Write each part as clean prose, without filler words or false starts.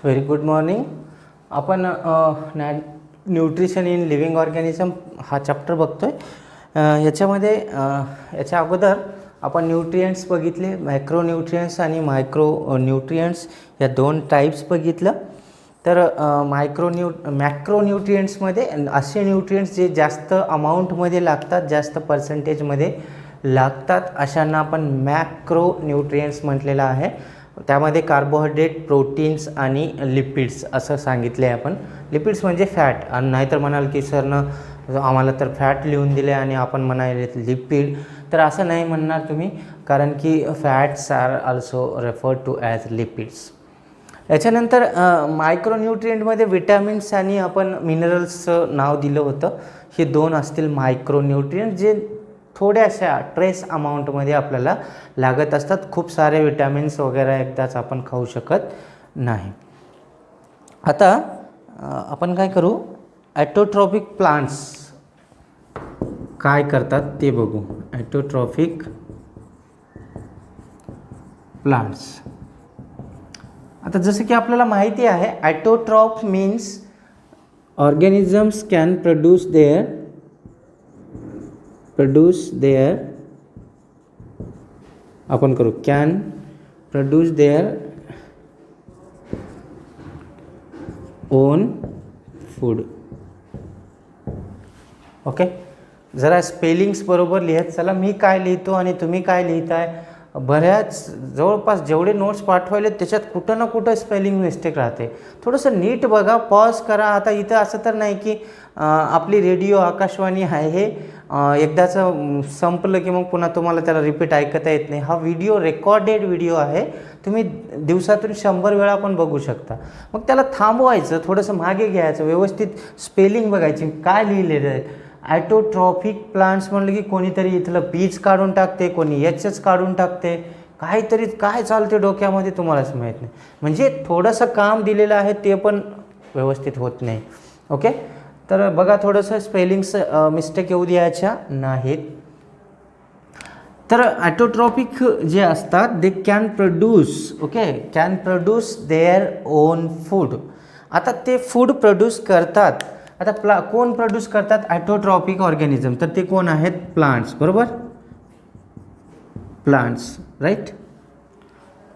Very good morning. आपण nutrition in living organism हा chapter बघतोय. याच्या अगोदर आपण न्यूट्रिएंट्स बघितले, मॅक्रोन्यूट्रिएंट्स आणि मायक्रोन्यूट्रिएंट्स या दोन टाईप्स बघितलं. तर मॅक्रोन्यूट्रिएंट्समध्ये असे न्यूट्रिएंट्स जे जास्त अमाऊंटमध्ये लागतात, जास्त पर्सेंटेजमध्ये लागतात, अशांना आपण मॅक्रोन्यूट्रिएंट्स म्हटलेलं आहे. त्यामध्ये कार्बोहायड्रेट, प्रोटीन्स आणि लिपिड्स असं सांगितले आपण. लिपिड्स म्हणजे फॅट, आणि नाहीतर म्हणाल की सरनं आम्हाला तर फॅट लिहून दिले आणि आपण म्हणाले लिपिड, तर असं नाही म्हणणार तुम्ही, कारण की fats are also referred to as lipids. याच्यानंतर मायक्रोन्यूट्रिएंटमध्ये विटॅमिन्स आणि आपण मिनरल्सचं नाव दिलं होतं. हे दोन असतील मायक्रोन्यूट्रिएंट, जे थोड्याशा ट्रेस अमाऊंटमध्ये आपल्याला लागत असतात. खूप सारे विटॅमिन्स वगैरे एकदाच आपण खाऊ शकत नाही. आता आपण काय करू, ॲटोट्रॉपिक प्लांट्स काय करतात ते बघू. ॲटोट्रॉपिक प्लांट्स, आता जसं की आपल्याला माहिती आहे, autotroph means organisms can produce their आपण करू can produce their own food. Okay, जरा स्पेलिंग्स बरोबर लिहत चला. मी काय लिहितो आणि तुम्ही काय लिहिताय, बऱ्याच जवळपास जेवढे नोट्स पाठवले त्याच्यात कुठं ना कुठं स्पेलिंग मिस्टेक राहते. थोडंसं नीट बघा, पॉज करा. आता इथं असं तर नाही की आपली रेडिओ आकाशवाणी आहे, हे एकदाचं संपलं की मग पुन्हा तुम्हाला त्याला रिपीट ऐकता येत नाही. हा व्हिडिओ रेकॉर्डेड व्हिडिओ आहे, तुम्ही दिवसातून 100 वेळा पण बघू शकता. मग त्याला थांबवायचं, थोडंसं मागे घ्यायचं, व्यवस्थित स्पेलिंग बघायची काय लिहिलेलं आहे. ॲटोट्रॉपिक प्लांट्स म्हणलं की कोणीतरी इथलं बीज काढून टाकते, कोणी याचंच काढून टाकते, काहीतरी काय चालते डोक्यामध्ये तुम्हालाच माहीत नाही. म्हणजे थोडंसं काम दिलेलं आहे ते पण व्यवस्थित होत नाही. ओके, तर बघा, थोडंसं स्पेलिंग्स मिस्टेक येऊ द्यायच्या नाहीत. तर ॲटोट्रॉपिक जे असतात, they can produce their own food. आता ते फूड प्रोड्यूस करतात. आता कोण प्रोड्यूस करतात? ॲटोट्रॉपिक ऑर्गॅनिझम. तर ते कोण आहेत? प्लांट्स, बरोबर, प्लांट्स, राईट.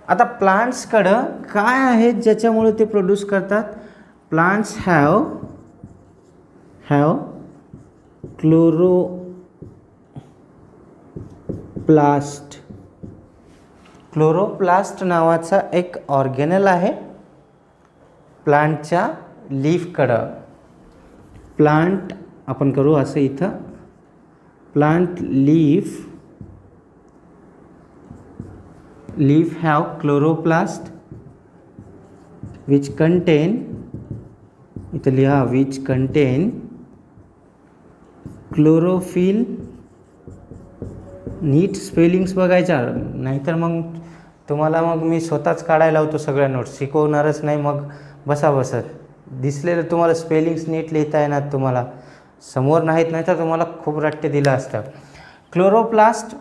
आता प्लांट्सकडं काय आहेत ज्याच्यामुळे ते प्रोड्यूस करतात? प्लांट्स हॅव क्लोरोप्लास्ट नावाचा एक ऑर्गेनल आहे प्लांटच्या लीफकडं. प्लांट आपण करू असं इथं, plant leaf have chloroplast which contain, इथं लिहा, विच कंटेन क्लोरोफिल. नीट स्पेलिंग्स बघायच्या, नाहीतर मग तुम्हाला मग मी स्वतःच काढायला लावतो सगळ्या नोट्स, शिकवणारच नाही. मग बसत दिसलेलं तुम्हाला स्पेलिंग्स नीट लिहिता येणार, तुम्हाला समोर नाहीत, नाही तर तुम्हाला खूप रट्टे दिलं असतं. Chloroplast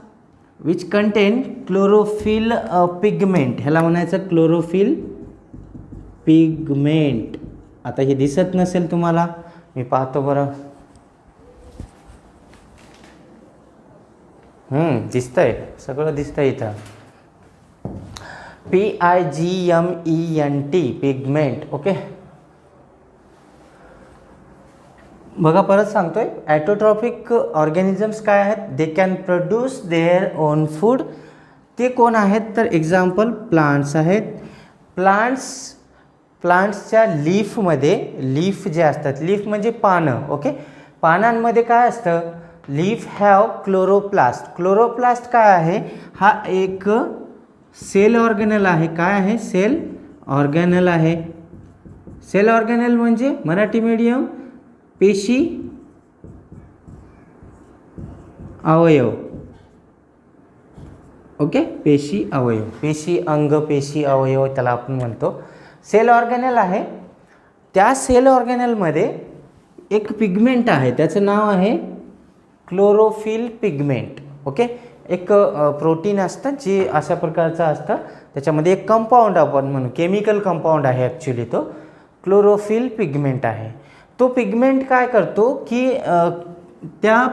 which contain chlorophyll pigment, ह्याला म्हणायचं क्लोरोफिल पिगमेंट. आता हे दिसत नसेल तुम्हाला, मी पाहतो बरं. दिसतंय, सगळं दिसतंय इथं. PIGMENT, pigment. ओके, बघा, परत सांगतोय, ॲटोट्रॉपिक ऑर्गॅनिझम्स काय आहेत? They can produce their own food. ते कोण आहेत? तर एक्झाम्पल प्लांट्स आहेत. प्लांट्सच्या लीफमध्ये, लीफ जे असतात, लीफ म्हणजे पानं. ओके, पानांमध्ये काय असतं? Leaf have chloroplast. क्लोरोप्लास्ट काय आहे? हा एक सेल ऑर्गॅनल आहे. काय आहे? सेल ऑर्गॅनल आहे. सेल ऑर्गॅनल म्हणजे मराठी मीडियम, पेशी अवयव. ओके, पेशी अवयव, पेशी अंग, पेशी अवयव त्याला आपण म्हणतो. सेल ऑर्गॅनल आहे. त्या सेल ऑर्गॅनलमध्ये एक पिगमेंट आहे, त्याचं नाव आहे क्लोरोफिल पिगमेंट. ओके, एक प्रोटीन असतं जे अशा प्रकारचं असतं, त्याच्यामध्ये एक कंपाऊंड आपण म्हणू, केमिकल कंपाऊंड आहे ॲक्च्युली तो, क्लोरोफिल पिगमेंट आहे. तो पिगमेंट काय करतो की त्या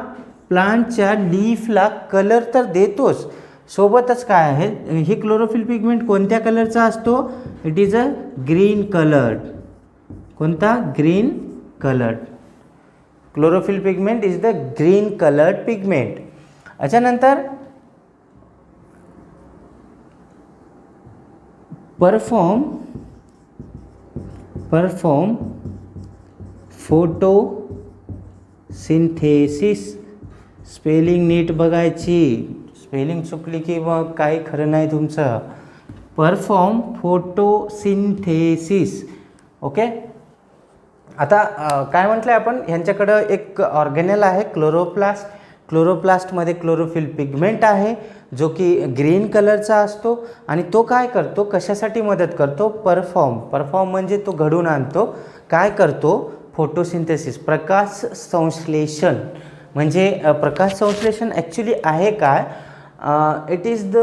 प्लांटच्या लीफला कलर तर देतोच, सोबतच काय आहे, ही क्लोरोफिल पिगमेंट कोणत्या कलरचा असतो, it is a green coloured. कोणता, green coloured. Chlorophyll pigment is the green coloured pigment. याच्यानंतर परफॉर्म फोटोसिंथेसिस. स्पेलिंग नीट बघायची, स्पेलिंग चुकली की मग काही खरं नाही तुमचं. Perform photosynthesis. ओके. आता काय म्हटलं आहे आपण, ह्यांच्याकडं एक ऑर्गेनेल आहे क्लोरोप्लास्ट. क्लोरोप्लास्टमध्ये क्लोरोफिल पिगमेंट आहे जो की ग्रीन कलरचा असतो आणि तो काय करतो, कशासाठी मदत करतो, परफॉर्म म्हणजे तो घडून आणतो. काय करतो, फोटोसिंथेसिस, प्रकाश संश्लेषण. म्हणजे प्रकाश संश्लेषण ॲक्च्युली आहे काय, it is the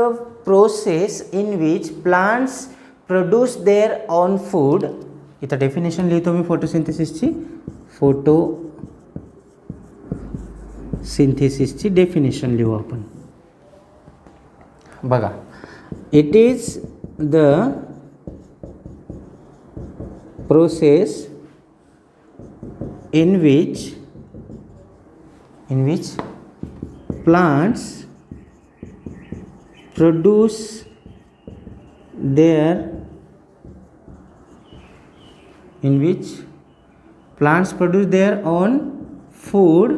process in which plants produce their own food. इथं डेफिनेशन लिहितो मी फोटोसिंथेसिसची. फोटोसिंथेसिसची डेफिनेशन लिहू आपण. बघा, it is the process in which plants produce their own food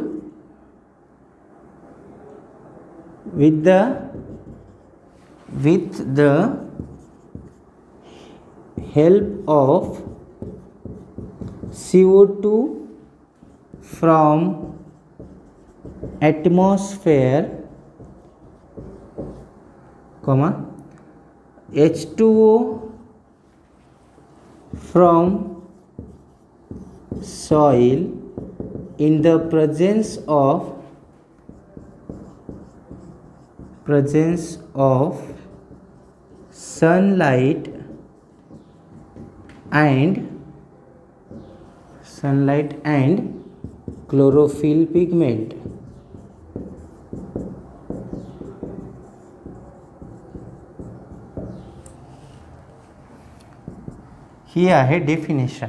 with the help of CO2 from atmosphere, H2O from soil in the presence of sunlight and chlorophyll pigment. ही आहे definition.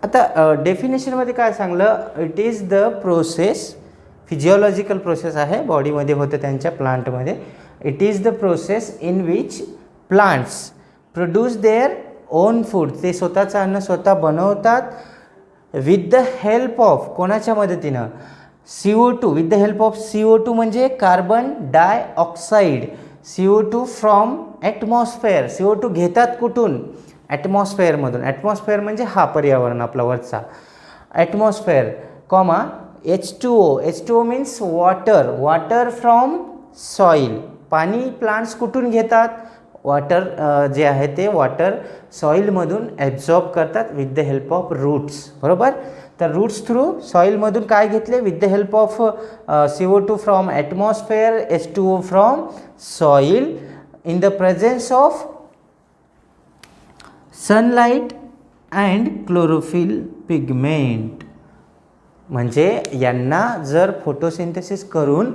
आता डेफिनेशनमध्ये काय सांगलं, it is the process, physiological process आहे, बॉडीमध्ये होतं त्यांच्या प्लांटमध्ये. It is the process in which plants produce their own food. ते स्वतःचं अन्न स्वतः बनवतात विथ द हेल्प ऑफ, कोणाच्या मदतीनं, CO2. With the help of CO2 म्हणजे carbon dioxide. CO2 from ॲटमॉस्फेअर. CO2 घेतात कुठून, ॲटमॉस्फेअरमधून. ॲटमॉस्फेअर म्हणजे हा पर्यावरण आपला वरचा atmosphere, H2O means water from soil. पाणी प्लांट्स कुठून घेतात, वॉटर जे आहे ते वॉटर सॉईलमधून ॲब्झॉर्ब करतात with the help of roots. बरोबर. तर रूट्स थ्रू सॉईलमधून काय घेतले, with the help of CO2 from atmosphere, H2O from soil in the presence of sunlight and chlorophyll pigment. म्हणजे यांना जर फोटोसिंथेसिस करून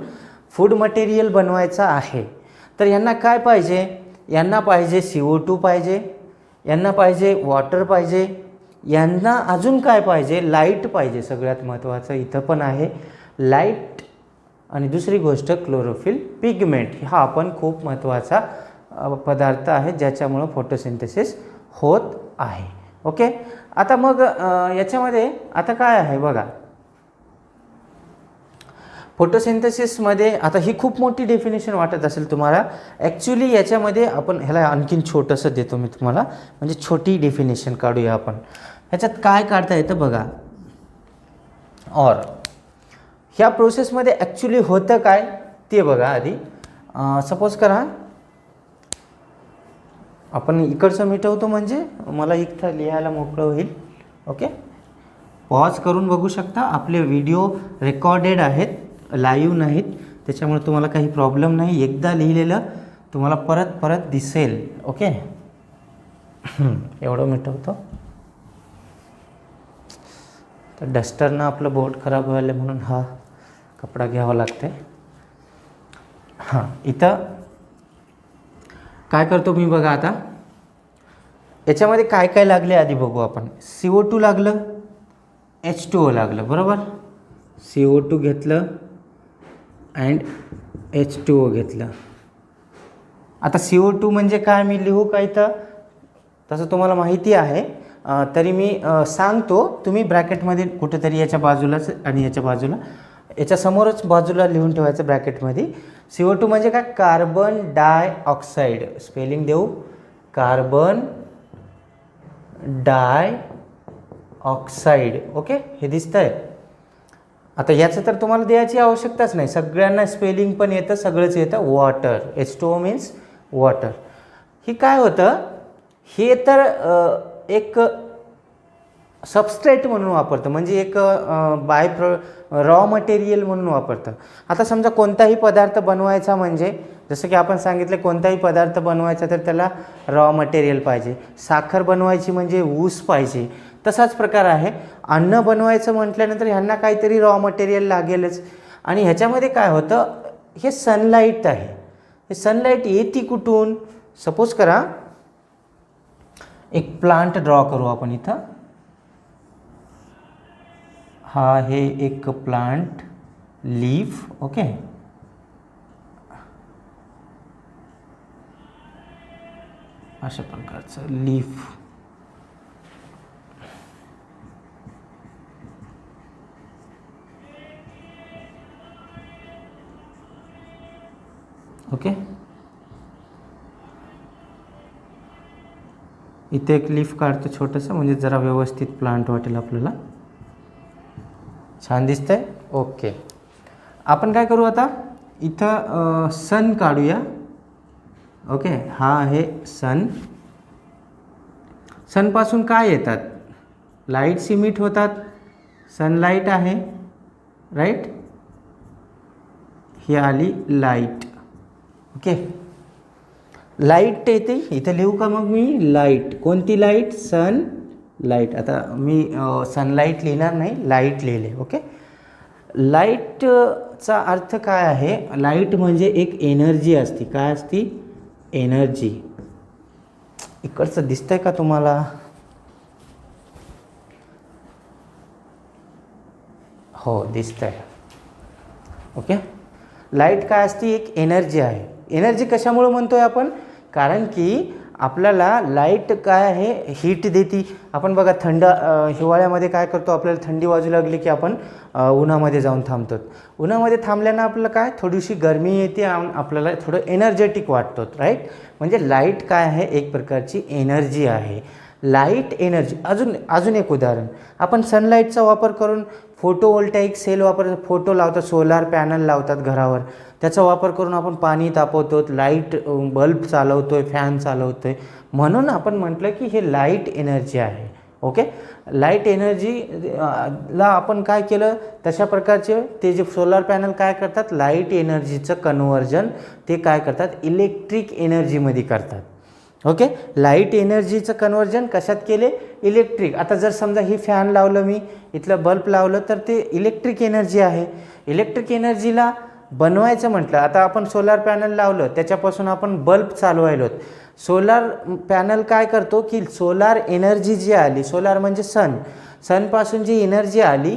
फूड मटेरियल बनवायचं आहे तर यांना काय पाहिजे, यांना पाहिजे CO2 पाहिजे, यांना पाहिजे वॉटर पाहिजे, यांना अजून काय पाहिजे, लाईट पाहिजे. सगळ्यात महत्त्वाचं इथं पण आहे लाईट. आणि दुसरी गोष्ट क्लोरोफिल पिगमेंट. हा पण खूप महत्त्वाचा पदार्थ आहे ज्याच्यामुळं फोटोसिंथेसिस होत आहे. ओके. आता मग याच्यामध्ये आता काय आहे बघा, फोटोसिंथेसिसमध्ये आता ही खूप मोठी डेफिनेशन वाटत असेल तुम्हाला. ॲक्च्युली याच्यामध्ये आपण ह्याला आणखीन छोटंसं देतो मी तुम्हाला, म्हणजे छोटी डेफिनेशन काढूया आपण. ह्याच्यात काय काढता येतं बघा. ह्या प्रोसेसमध्ये ॲक्च्युली होतं काय ते बघा आधी. सपोज करा आपण इकडचं मिटवतो म्हणजे मला इथं लिहायला मोकळं होईल. ओके. पॉज करून बघू शकता. आपले व्हिडिओ रेकॉर्डेड आहेत, लाईव्ह नाहीत, त्याच्यामुळे तुम्हाला काही प्रॉब्लेम नाही. एकदा लिहिलेलं तुम्हाला परत परत दिसेल. ओके, एवढं मिटवतो. तर डस्टरनं आपलं बोट खराब व्हायला म्हणून हा कपडा घ्यावा लागते. हां, इथं काय करतो मी बघा आता, याच्यामध्ये काय काय लागले आधी बघू आपण. CO2 लागलं, H2O लागलं, बरोबर. CO2 घेतलं अँड H2O घेतलं. आता CO2 म्हणजे काय मी लिहू का इथं, तसं तुम्हाला माहिती आहे, तरी मी सांगतो. तुम्ही ब्रॅकेटमध्ये कुठेतरी याच्या बाजूलाच आणि याच्या बाजूला, याच्या समोरच बाजूला लिहून ठेवायचं ब्रॅकेटमध्ये. CO2 म्हणजे काय, कार्बन डायऑक्साईड. स्पेलिंग देऊ, कार्बन डाय ऑक्साईड. ओके, हे दिसतंय. आता याचं तर तुम्हाला द्यायची आवश्यकताच नाही, सगळ्यांना स्पेलिंग पण येतं, सगळंच येतं. Water, H2O means water. हे काय होतं, हे तर एक सबस्ट्रेट म्हणून वापरतं, म्हणजे एक रॉ मटेरियल म्हणून वापरतं. आता समजा कोणताही पदार्थ बनवायचा, म्हणजे जसं की आपण सांगितलं कोणताही पदार्थ बनवायचा तर त्याला रॉ मटेरियल पाहिजे. साखर बनवायची म्हणजे ऊस पाहिजे. तसाच प्रकार आहे, अन्न बनवायचं म्हटल्यानंतर ह्यांना काहीतरी रॉ मटेरियल लागेलच. आणि ह्याच्यामध्ये काय होतं, हे सनलाईट आहे. हे सनलाईट येते कुठून, सपोज करा एक प्लांट ड्रॉ करू आपण इथं. हा हे एक प्लांट लीफ. ओके, अशा प्रकारचं लीफ. ओके, इथे एक लीफ काढतो छोटंसं, म्हणजे जरा व्यवस्थित प्लांट वाटेल आपल्याला. छान दिसतंय. ओके, आपण काय करू आता, इथं सन काढूया. ओके, हा आहे सन. सनपासून काय येतात, लाईट्स इमिट होतात. सनलाईट आहे, राईट. ही आली लाईट. ओके, लाईट येते, इथं लिहू का मग मी, लाईट. कोणती लाईट, सन लाईट. आता मी सनलाईट लिहिणार नाही, लाईट लिहिले. ओके, लाईटचा अर्थ काय आहे, लाईट म्हणजे एक एनर्जी असते. काय असती, एनर्जी. इकडचं दिसतंय का तुम्हाला, हो दिसतंय. ओके, लाईट काय असती, एक एनर्जी आहे. एनर्जी कशामुळे म्हणतोय आपण, कारण की आपल्याला लाईट काय आहे, हीट देते. आपण बघा हिवाळ्यामध्ये काय करतो, आपल्याला थंडी वाजू लागली की आपण उन्हामध्ये जाऊन थांबतो. उन्हामध्ये थांबल्यानं आपल्याला काय, थोडीशी गरमी येते, आपल्याला थोडं एनर्जेटिक वाटतो, राईट. म्हणजे लाईट काय आहे, एक प्रकारची एनर्जी आहे. Light energy. अजून एक उदाहरण, आपण सनलाईटचा वापर करून फोटोवोल्टाईक सेल फोटो लावतात, सोलार पॅनल लावतात घरावर. त्याचा वापर करून आपण पाणी तापवतो, लाईट बल्ब चालवतोय, फॅन चालवतोय. म्हणून आपण म्हटलं की हे लाईट एनर्जी आहे. ओके, लाईट एनर्जीला आपण काय केलं, तशा प्रकारचे ते जे सोलार पॅनल काय करतात, लाईट एनर्जीचं कन्व्हर्जन ते काय करतात, इलेक्ट्रिक एनर्जीमध्ये करतात. ओके, लाईट एनर्जीचं कन्व्हर्जन कशात केले, इलेक्ट्रिक. आता जर समजा ही फॅन लावलं मी, इथलं बल्ब लावलं, तर ते इलेक्ट्रिक एनर्जी आहे. इलेक्ट्रिक एनर्जीला बनवायचं म्हटलं, आता आपण सोलार पॅनल लावलं, त्याच्यापासून आपण बल्ब चालवायलो. सोलार पॅनल काय करतो की सोलार एनर्जी जी आली, सोलार म्हणजे सनपासून जी एनर्जी आली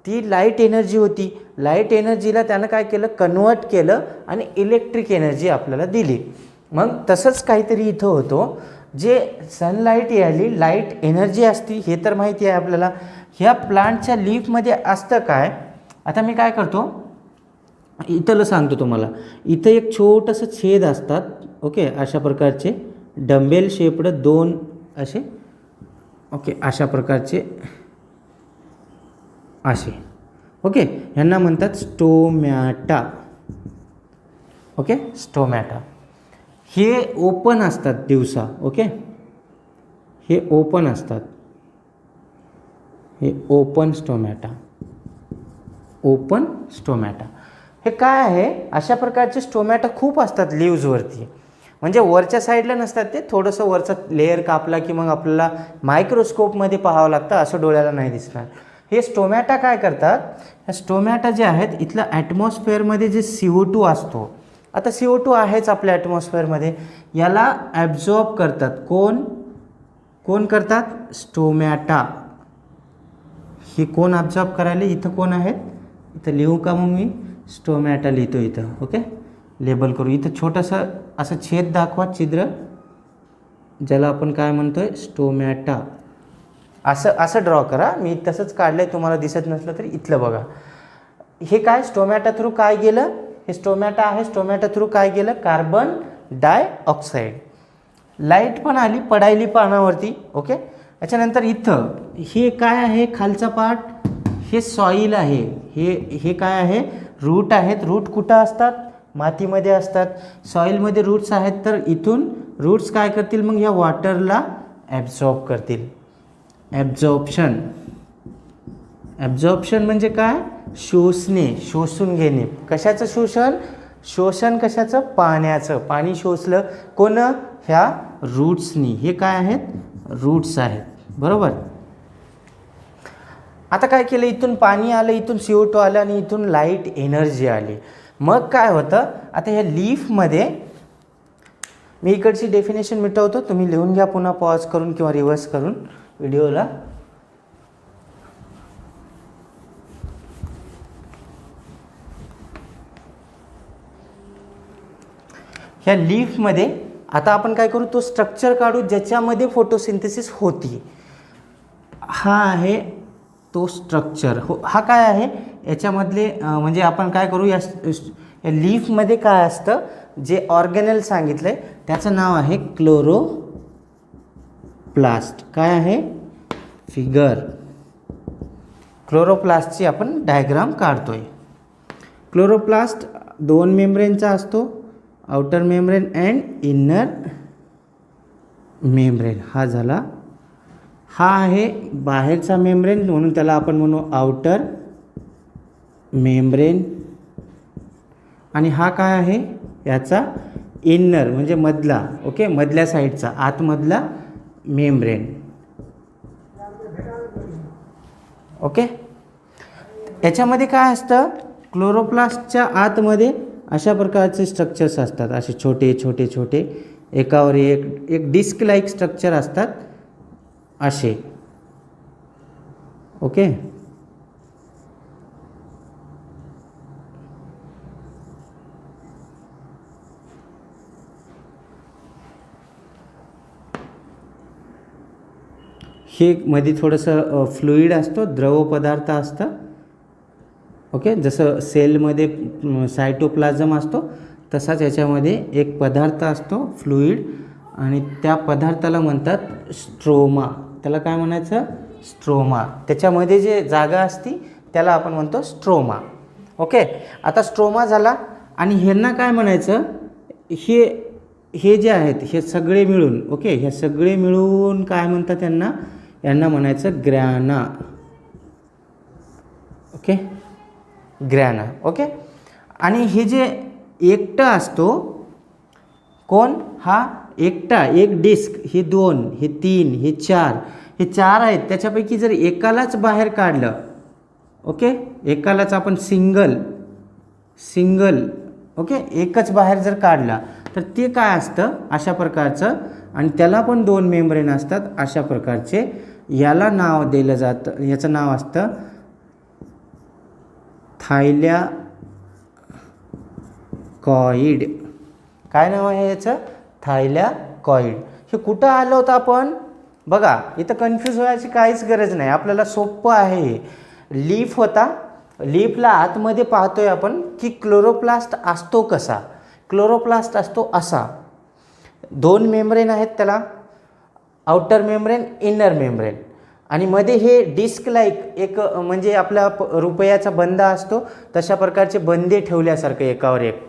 ती लाईट एनर्जी होती. लाईट एनर्जीला त्यानं काय केलं, कन्वर्ट केलं आणि इलेक्ट्रिक एनर्जी आपल्याला दिली. मग तसंच काहीतरी इथं होतो, जे सनलाईट आली, लाईट एनर्जी असती, हे तर माहिती आहे आपल्याला. ह्या प्लांटच्या लीफमध्ये असतं काय, आता मी काय करतो, इथलं सांगतो तुम्हाला. इथं एक छोटंसं छेद असतात. ओके, अशा प्रकारचे डंबेल शेप्ड 2 असे. ओके, अशा प्रकारचे असे. ओके, ह्यांना म्हणतात स्टोमॅटा. Okay, stomata. हे ओपन असतात दिवसा. ओके, हे ओपन असतात, हे ओपन स्टोमॅटा. हे काय आहे, अशा प्रकारचे स्टोमॅटा खूप असतात लीव्जवरती. म्हणजे वरच्या साईडला नसतात ते, थोडंसं वरचा लेअर कापला की मग आपल्याला मायक्रोस्कोपमध्ये पाहावं लागतं, असं डोळ्याला नाही दिसणार. हे स्टोमॅटा काय करतात, ह्या स्टोमॅटा जे आहेत इथलं ॲटमॉस्फिअरमध्ये जे CO2 असतो, आता CO2 आहेच आपल्या ॲटमॉस्फिअरमध्ये, याला ॲब्झॉर्ब करतात. कोण करतात, स्टोमॅटा. हे कोण ॲब्झॉर्ब करायला, इथं कोण आहेत, इथं लिहू का मग मी, स्टोमॅटा लिहितो इथं. ओके, लेबल करू. इथं छोटंसं असं छेद दाखवा, छिद्र, ज्याला आपण काय म्हणतोय, स्टोमॅटा. असं ड्रॉ करा. मी तसंच काढलं आहे, तुम्हाला दिसत नसलं तरी इथलं बघा. हे काय, स्टोमॅटा थ्रू काय गेलं, हे स्टोमॅटा आहे, स्टोमॅटा थ्रू काय गेलं, कार्बन डायऑक्साईड. लाईट पण आली, पडायली पानावरती. ओके, याच्यानंतर इथं हे काय आहे, खालचा पार्ट, हे सॉईल आहे. हे काय आहे, रूट आहेत. रूट कुठं असतात, मातीमध्ये असतात. सॉईलमध्ये रूट्स आहेत, तर इथून रूट्स काय करतील, मग ह्या वॉटरला ॲब्झॉर्ब करतील. ॲब्झॉर्प्शन म्हणजे काय, शोषणे, शोषून घेणे. कशाचं शोषण, शोषण कशाचं, पाण्याचं. पाणी शोषलं कोण, ह्या रूट्सनी. हे काय आहेत, रूट्स आहेत, बरोबर. आता काय केलं, इथून पाणी आलं, इथून CO2 आलं आणि इथून लाईट एनर्जी आली. मग काय होतं, आता ह्या लीफमध्ये, मी इकडची डेफिनेशन मिटवतो, तुम्ही लिहून घ्या पुन्हा पॉज करून किंवा रिव्हर्स करून व्हिडिओला. ह्या लीफमध्ये आता आपण काय करू, तो स्ट्रक्चर काढू ज्याच्यामध्ये फोटोसिंथेसिस होती. हा आहे तो स्ट्रक्चर. हा काय आहे, याच्यामधले म्हणजे आपण काय करू, या लीफमध्ये काय असतं, जे ऑर्गेनेल सांगितलं आहे त्याचं नाव आहे क्लोरोप्लास्ट. काय आहे, फिगर. क्लोरोप्लास्टची आपण डायग्राम काढतोय. क्लोरोप्लास्ट 2 मेम्ब्रेनचा असतो, outer membrane and inner membrane. हा झाला, हा आहे बाहेरचा मेम्ब्रेन, म्हणून त्याला आपण म्हणू आउटर मेम्ब्रेन. आणि हा काय आहे, याचा इनर म्हणजे मधला. ओके, मधल्या साईडचा, आतमधला मेम्ब्रेन. ओके, याच्यामध्ये काय असतं, क्लोरोप्लास्टच्या आतमध्ये अशा प्रकारचे स्ट्रक्चर्स असतात, असे छोटे छोटे छोटे, एकावर एक डिस्क लाईक स्ट्रक्चर असतात असे. ओके, हे मध्ये थोडंसं फ्लुईड असतो, द्रव पदार्थ असतं. ओके, जसं सेलमध्ये सायटोप्लाझम असतो तसाच याच्यामध्ये एक पदार्थ असतो, फ्लुईड, आणि त्या पदार्थाला म्हणतात स्ट्रोमा. त्याला काय म्हणायचं, स्ट्रोमा. त्याच्यामध्ये जे जागा असती त्याला आपण म्हणतो स्ट्रोमा. ओके, आता स्ट्रोमा झाला. आणि ह्यांना काय म्हणायचं, हे जे आहेत हे सगळे मिळून, ओके, हे सगळे मिळून काय म्हणतात, यांना म्हणायचं ग्रॅना. ओके, ग्रॅना. ओके, आणि हे जे एकटा असतो, कोण, हा एकटा, एक डिस्क, हे 2, हे 3, हे 4, हे 4 आहेत. त्याच्यापैकी जर एकालाच बाहेर काढलं, ओके, एकालाच आपण सिंगल, ओके, एकच बाहेर जर काढला तर ते काय असतं, अशा प्रकारचं. आणि त्याला पण 2 मेम्ब्रेन असतात अशा प्रकारचे. याला नाव दिलं जातं, याचं नाव असतं थायलॅकॉइड. काय नाव आहे याचं, थायलॅकॉइड. हे कुठं आलं होतं आपण, बघा इथं कन्फ्यूज व्हायची काहीच गरज नाही, आपल्याला सोपं आहे. लीफ होता, लीफला आतमध्ये पाहतोय आपण की क्लोरोप्लास्ट असतो कसा, क्लोरोप्लास्ट असतो असा. 2 मेम्ब्रेन आहेत त्याला, आउटर मेम्ब्रेन, इनर मेम्ब्रेन. आणि मध्ये हे डिस्क लाईक एक म्हणजे आपला रुपयाचा बंदा असतो तशा प्रकारचे बंदे ठेवल्यासारखं एकावर एक,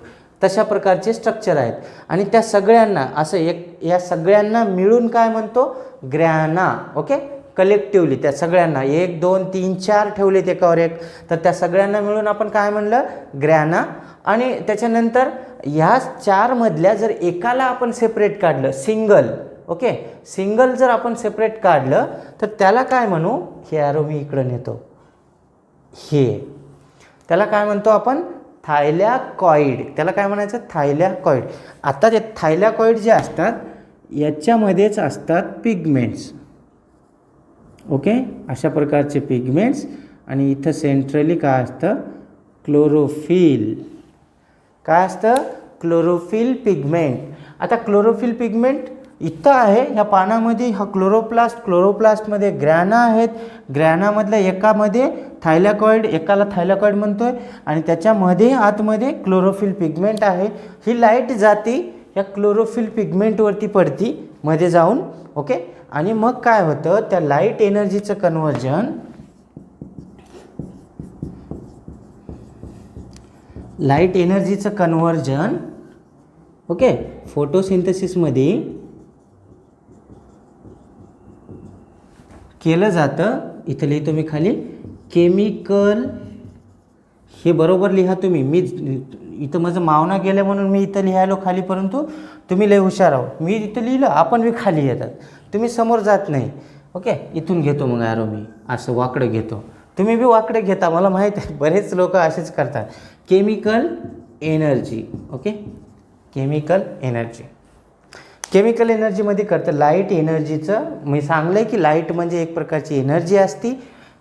तशा प्रकारचे स्ट्रक्चर आहेत. आणि त्या सगळ्यांना असं या सगळ्यांना मिळून काय म्हणतो, ग्रॅना. ओके, कलेक्टिवली त्या सगळ्यांना 1 2 3 4 ठेवलेत एकावर एक, तर त्या सगळ्यांना मिळून आपण काय म्हणलं, ग्रॅना. आणि त्याच्यानंतर ह्या 4 मधल्या जर एकाला आपण सेपरेट काढलं, सिंगल, ओके, सिंगल जर आपण सेपरेट काढलं तर त्याला काय म्हणू, हे ॲरो मी इकडं नेतो, हे त्याला काय म्हणतो आपण, थायलॅकॉइड. त्याला काय म्हणायचं, थायलॅकॉइड. आता ते थायलॅकॉइड जे असतात याच्यामध्येच असतात पिगमेंट्स, ओके, अशा प्रकारचे पिगमेंट्स. आणि इथं सेंट्रली काय असतं, क्लोरोफिल. काय असतं, क्लोरोफिल पिगमेंट. आता क्लोरोफिल पिगमेंट इथं आहे ह्या पानामध्ये, हा क्लोरोप्लास्ट, क्लोरोप्लास्टमध्ये ग्रॅना आहेत, ग्रॅनामधल्या एकामध्ये थायलॅकॉइड, एकाला थायलॅकॉइड म्हणतोय, आणि त्याच्यामध्ये आतमध्ये क्लोरोफिल पिगमेंट आहे. ही लाईट जाती या क्लोरोफिल पिगमेंटवरती पडती मध्ये जाऊन, ओके. आणि मग काय होतं, त्या लाईट एनर्जीचं कन्व्हर्जन ओके फोटोसिंथेसिसमध्ये केलं जातं. इथं लिहितो मी खाली, केमिकल, हे बरोबर लिहा तुम्ही. मी इथं माझं मावना गेलं म्हणून मी इथं लिहायलो खाली, परंतु तुम्ही लय हुशार आहो. मी इथं लिहिलं, आपण बी खाली येतात, तुम्ही समोर जात नाही, ओके. इथून घेतो मग ॲरो मी असं वाकडं घेतो, तुम्ही बी वाकडे घेता, मला माहीत आहे, बरेच लोक असेच करतात. Chemical energy, okay, chemical energy. Chemical एनर्जीमध्ये करतं लाईट एनर्जीचं. मी सांगलं आहे की लाईट म्हणजे एक प्रकारची एनर्जी असती,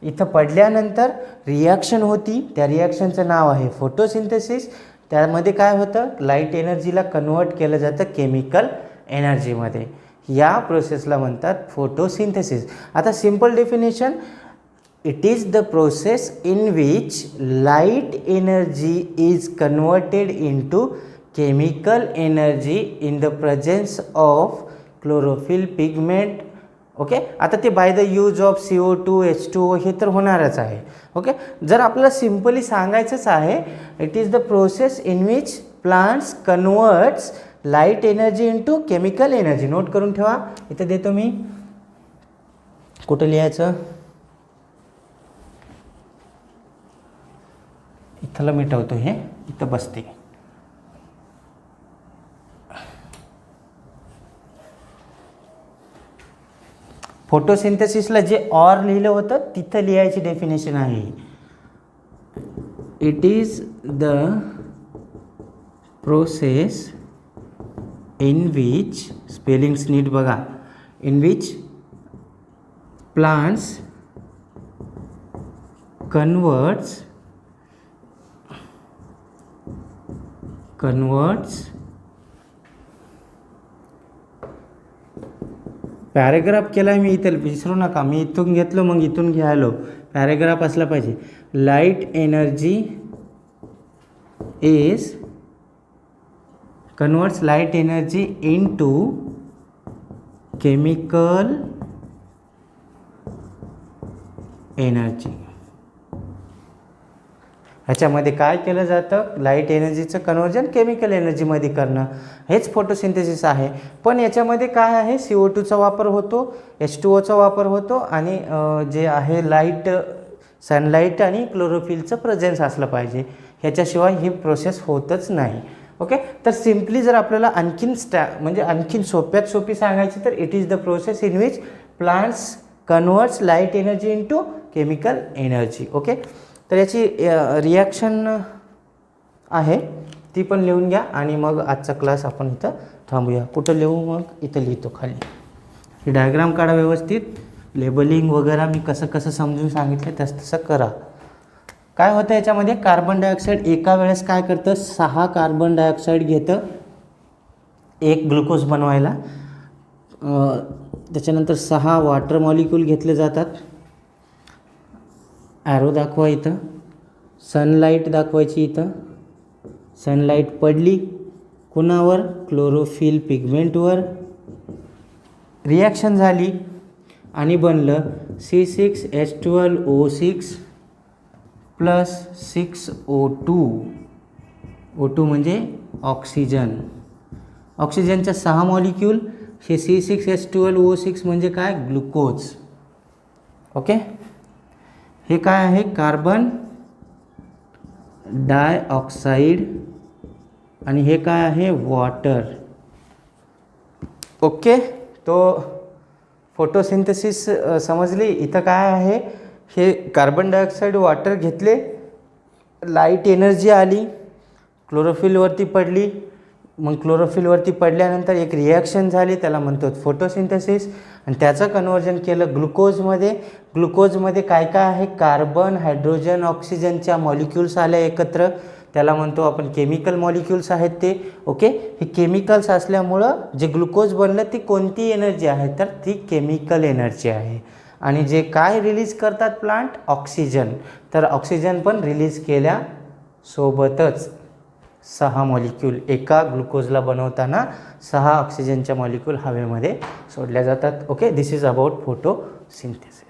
इथं पडल्यानंतर रिॲक्शन होती, त्या रिॲक्शनचं नाव आहे फोटोसिंथेसिस. त्यामध्ये काय होतं, लाईट एनर्जीला कन्वर्ट केलं जातं केमिकल एनर्जीमध्ये. या प्रोसेसला म्हणतात फोटोसिंथेसिस. आता simple definition, it is the process in which light energy is converted into chemical energy in the presence of chlorophyll pigment, okay. आता ते by the use of CO2 H2O हे तर होणारच आहे, ओके. जर आपल्याला सिम्पली सांगायचंच आहे, it is the process in which plants converts light energy into chemical energy. Note करून ठेवा, इथं देतो मी, कुठं लिहायचं, इथलं मिटवतो, हे इथं बसते. फोटोसिंथेसिसला जे ऑर लिहिलं होतं तिथं लिहायची डेफिनेशन आहे. It is the process in which, spellings नीट बघा, in which plants converts paragraph केला आहे मी, इथं विसरू नका, मी इथून घेतलो मग इथून घ्यायलो, पॅरेग्राफ असला पाहिजे. Light energy is converts light energy into chemical energy. ह्याच्यामध्ये काय केलं जातं, लाईट एनर्जीचं कन्वर्जन केमिकल एनर्जीमध्ये करणं, हेच फोटोसिंथेसिस आहे. पण याच्यामध्ये काय आहे, CO2चा वापर होतो, H2Oचा वापर होतो, आणि जे आहे लाईट, सनलाईट आणि क्लोरोफिलचं प्रेझेन्स असलं पाहिजे, ह्याच्याशिवाय ही प्रोसेस होतच नाही, ओके. तर सिम्पली जर आपल्याला आणखीन म्हणजे आणखीन सोप्यात सोपी सांगायची तर it is the process in which plants converts light energy into chemical energy, okay. तर याची रिॲक्शन आहे ती पण लिहून घ्या, आणि मग आजचा क्लास आपण इथं थांबूया. कुठं लिहू, मग इथं लिहितो खाली. ही डायग्राम काढा व्यवस्थित, लेबलिंग वगैरे मी कसं कसं समजून सांगितलं तसं तसं करा. काय होतं याच्यामध्ये, कार्बन डायऑक्साईड एका वेळेस काय करतं, 6 कार्बन डायऑक्साईड घेतं एक ग्लुकोज बनवायला. त्याच्यानंतर 6 वॉटर मॉलिक्यूल घेतले जातात. ॲरो दाखवा इथं, सनलाईट दाखवायची इथं, सनलाईट पडली कुणावर, क्लोरोफिल पिगमेंटवर, रिॲक्शन झाली आणि बनलं C6H12O6 प्लस 6O2. O2 म्हणजे ऑक्सिजन. ऑक्सिजनच्या 6 मॉलिक्यूल, हे C6H12O6 म्हणजे काय, ग्लुकोज, ओके. हे काय आहे, कार्बन डायऑक्साईड आणि हे काय आहे वॉटर. ओके, तो फोटोसिंथेसिस समजली. इथं काय आहे, हे कार्बन डायऑक्साईड वॉटर घेतले, लाईट एनर्जी आली, क्लोरोफिलवरती पडली, मग क्लोरोफिलवरती पडल्यानंतर एक रिॲक्शन झाली, त्याला म्हणतो फोटोसिंथेसिस, आणि त्याचं कन्वर्जन केलं ग्लुकोजमध्ये. ग्लुकोजमध्ये काय काय आहे, कार्बन, हायड्रोजन, ऑक्सिजनच्या मॉलिक्युल्स आल्या एकत्र, त्याला म्हणतो आपण केमिकल मॉलिक्युल्स आहेत ते. ओके, हे केमिकल्स असल्यामुळं जे ग्लुकोज बनलं ती कोणती एनर्जी आहे, तर ती केमिकल एनर्जी आहे. आणि जे काय रिलीज करतात प्लांट, ऑक्सिजन. तर ऑक्सिजन पण रिलीज केल्यासोबतच 6 मॉलिक्यूल एका ग्लुकोजला बनवताना 6 ऑक्सिजनच्या मॉलिक्यूल हवेमध्ये सोडल्या जातात. Okay, this is about photosynthesis.